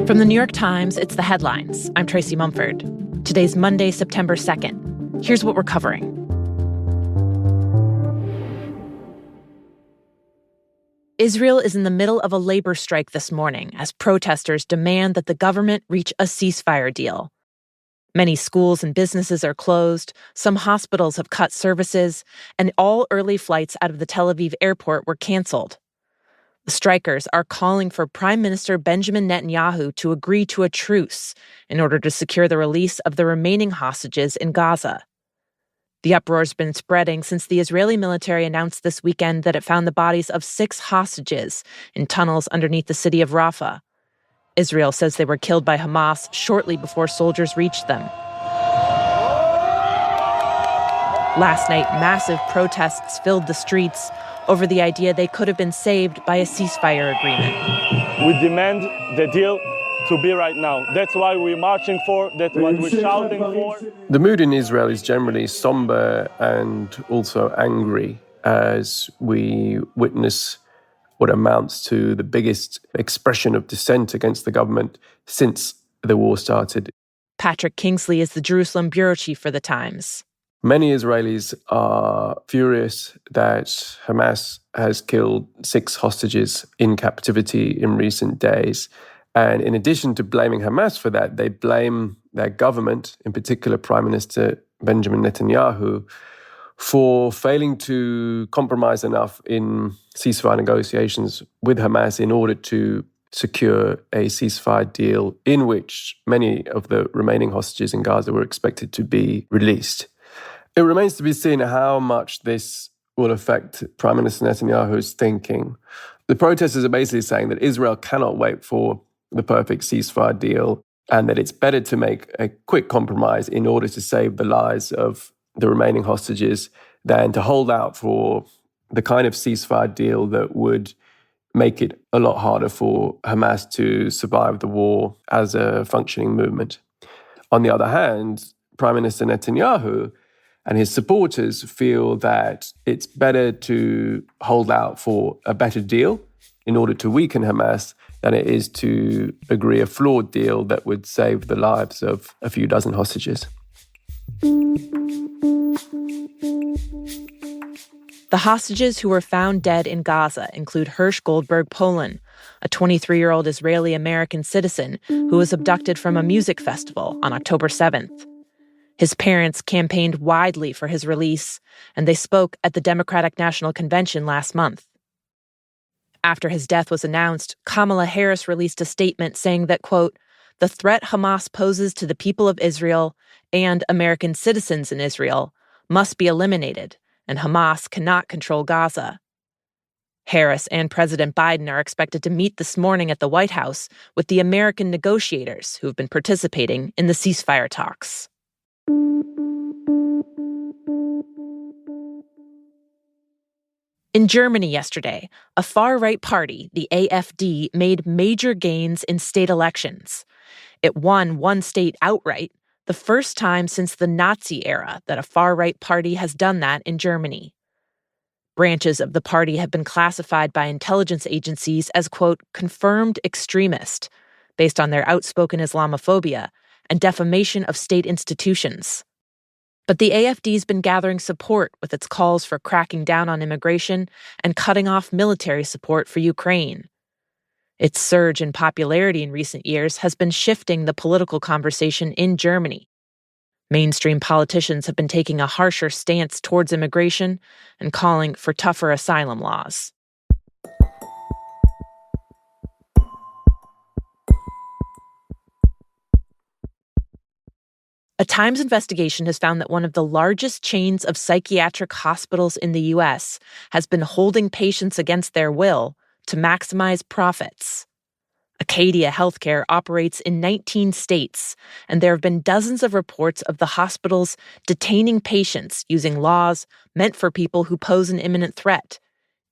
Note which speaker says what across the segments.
Speaker 1: From the New York Times, it's The Headlines. I'm Tracy Mumford. Today's Monday, September 2nd. Here's what we're covering. Israel is in the middle of a labor strike this morning as protesters demand that the government reach a ceasefire deal. Many schools and businesses are closed, some hospitals have cut services, and all early flights out of the Tel Aviv airport were canceled. The strikers are calling for Prime Minister Benjamin Netanyahu to agree to a truce in order to secure the release of the remaining hostages in Gaza. The uproar's been spreading since the Israeli military announced this weekend that it found the bodies of 6 hostages in tunnels underneath the city of Rafah. Israel says they were killed by Hamas shortly before soldiers reached them. Last night, massive protests filled the streets over the idea they could have been saved by a ceasefire agreement.
Speaker 2: We demand the deal to be right now. That's why we're marching for, that's what we're shouting for.
Speaker 3: The mood in Israel is generally somber and also angry as we witness what amounts to the biggest expression of dissent against the government since the war started.
Speaker 1: Patrick Kingsley is the Jerusalem bureau chief for The Times.
Speaker 3: Many Israelis are furious that Hamas has killed 6 hostages in captivity in recent days. And in addition to blaming Hamas for that, they blame their government, in particular Prime Minister Benjamin Netanyahu, for failing to compromise enough in ceasefire negotiations with Hamas in order to secure a ceasefire deal in which many of the remaining hostages in Gaza were expected to be released. It remains to be seen how much this will affect Prime Minister Netanyahu's thinking. The protesters are basically saying that Israel cannot wait for the perfect ceasefire deal and that it's better to make a quick compromise in order to save the lives of the remaining hostages than to hold out for the kind of ceasefire deal that would make it a lot harder for Hamas to survive the war as a functioning movement. On the other hand, Prime Minister Netanyahu and his supporters feel that it's better to hold out for a better deal in order to weaken Hamas than it is to agree a flawed deal that would save the lives of a few dozen hostages.
Speaker 1: The hostages who were found dead in Gaza include Hirsch Goldberg Poland, a 23-year-old Israeli-American citizen who was abducted from a music festival on October 7th. His parents campaigned widely for his release, and they spoke at the Democratic National Convention last month. After his death was announced, Kamala Harris released a statement saying that, quote, "The threat Hamas poses to the people of Israel and American citizens in Israel must be eliminated, and Hamas cannot control Gaza." Harris and President Biden are expected to meet this morning at the White House with the American negotiators who have been participating in the ceasefire talks. In Germany yesterday, a far-right party, the AfD, made major gains in state elections. It won one state outright, the first time since the Nazi era that a far-right party has done that in Germany. Branches of the party have been classified by intelligence agencies as, quote, confirmed extremist, based on their outspoken Islamophobia and defamation of state institutions. But the AfD's been gathering support with its calls for cracking down on immigration and cutting off military support for Ukraine. Its surge in popularity in recent years has been shifting the political conversation in Germany. Mainstream politicians have been taking a harsher stance towards immigration and calling for tougher asylum laws. A Times investigation has found that one of the largest chains of psychiatric hospitals in the U.S. has been holding patients against their will to maximize profits. Acadia Healthcare operates in 19 states, and there have been dozens of reports of the hospitals detaining patients using laws meant for people who pose an imminent threat,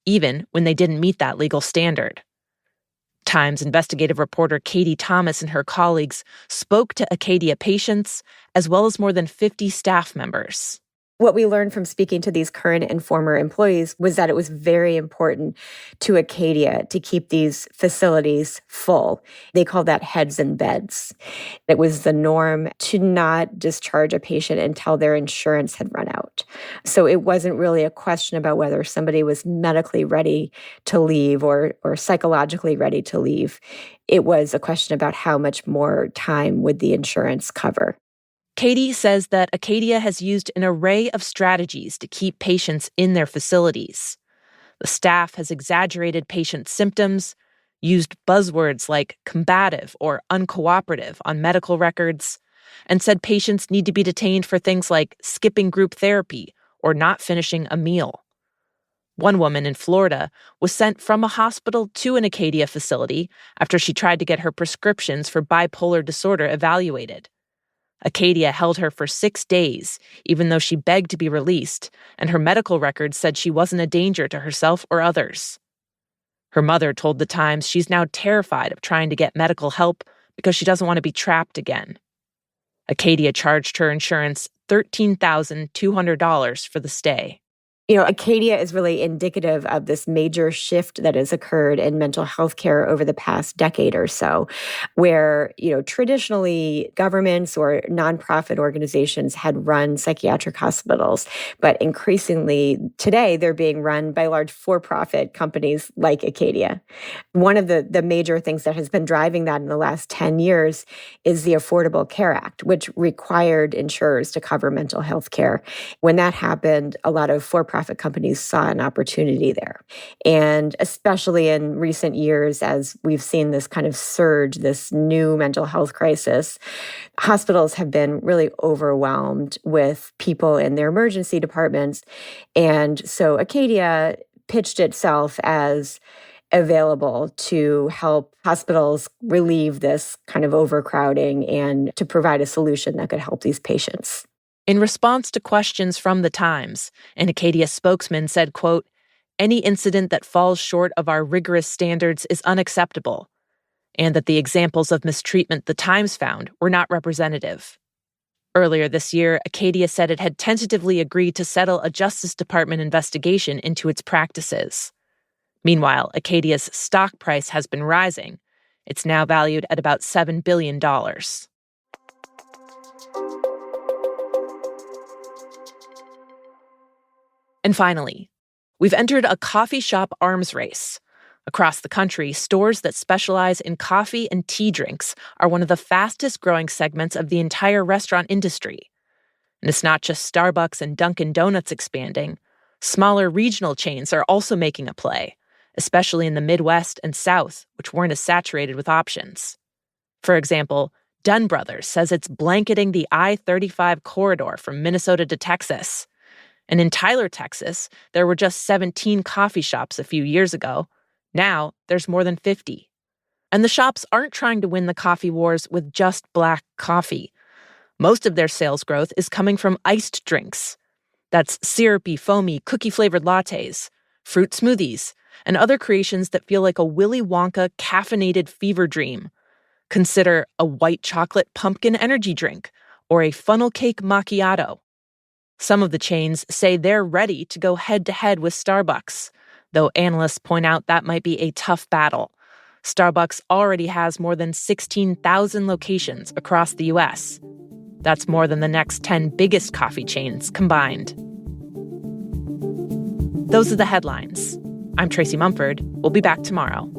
Speaker 1: even when they didn't meet that legal standard. Times investigative reporter Katie Thomas and her colleagues spoke to Acadia patients, as well as more than 50 staff members.
Speaker 4: What we learned from speaking to these current and former employees was that it was very important to Acadia to keep these facilities full. They called that heads and beds. It was the norm to not discharge a patient until their insurance had run out. So it wasn't really a question about whether somebody was medically ready to leave or psychologically ready to leave. It was a question about how much more time would the insurance cover.
Speaker 1: Katie says that Acadia has used an array of strategies to keep patients in their facilities. The staff has exaggerated patient symptoms, used buzzwords like combative or uncooperative on medical records, and said patients need to be detained for things like skipping group therapy or not finishing a meal. One woman in Florida was sent from a hospital to an Acadia facility after she tried to get her prescriptions for bipolar disorder evaluated. Acadia held her for 6 days, even though she begged to be released, and her medical records said she wasn't a danger to herself or others. Her mother told The Times she's now terrified of trying to get medical help because she doesn't want to be trapped again. Acadia charged her insurance $13,200 for the stay.
Speaker 4: Acadia is really indicative of this major shift that has occurred in mental health care over the past decade or so, where, traditionally governments or nonprofit organizations had run psychiatric hospitals, but increasingly today they're being run by large for-profit companies like Acadia. One of the major things that has been driving that in the last 10 years is the Affordable Care Act, which required insurers to cover mental health care. When that happened, a lot of for-profit companies saw an opportunity there. And especially in recent years, as we've seen this kind of surge, this new mental health crisis, hospitals have been really overwhelmed with people in their emergency departments. And so Acadia pitched itself as available to help hospitals relieve this kind of overcrowding and to provide a solution that could help these patients.
Speaker 1: In response to questions from The Times, an Acadia spokesman said, quote, "Any incident that falls short of our rigorous standards is unacceptable," and that the examples of mistreatment The Times found were not representative. Earlier this year, Acadia said it had tentatively agreed to settle a Justice Department investigation into its practices. Meanwhile, Acadia's stock price has been rising. It's now valued at about $7 billion. And finally, we've entered a coffee shop arms race. Across the country, stores that specialize in coffee and tea drinks are one of the fastest growing segments of the entire restaurant industry. And it's not just Starbucks and Dunkin' Donuts expanding. Smaller regional chains are also making a play, especially in the Midwest and South, which weren't as saturated with options. For example, Dunn Brothers says it's blanketing the I-35 corridor from Minnesota to Texas. And in Tyler, Texas, there were just 17 coffee shops a few years ago. Now, there's more than 50. And the shops aren't trying to win the coffee wars with just black coffee. Most of their sales growth is coming from iced drinks. That's syrupy, foamy, cookie-flavored lattes, fruit smoothies, and other creations that feel like a Willy Wonka caffeinated fever dream. Consider a white chocolate pumpkin energy drink or a funnel cake macchiato. Some of the chains say they're ready to go head-to-head with Starbucks, though analysts point out that might be a tough battle. Starbucks already has more than 16,000 locations across the U.S. That's more than the next 10 biggest coffee chains combined. Those are the headlines. I'm Tracy Mumford. We'll be back tomorrow.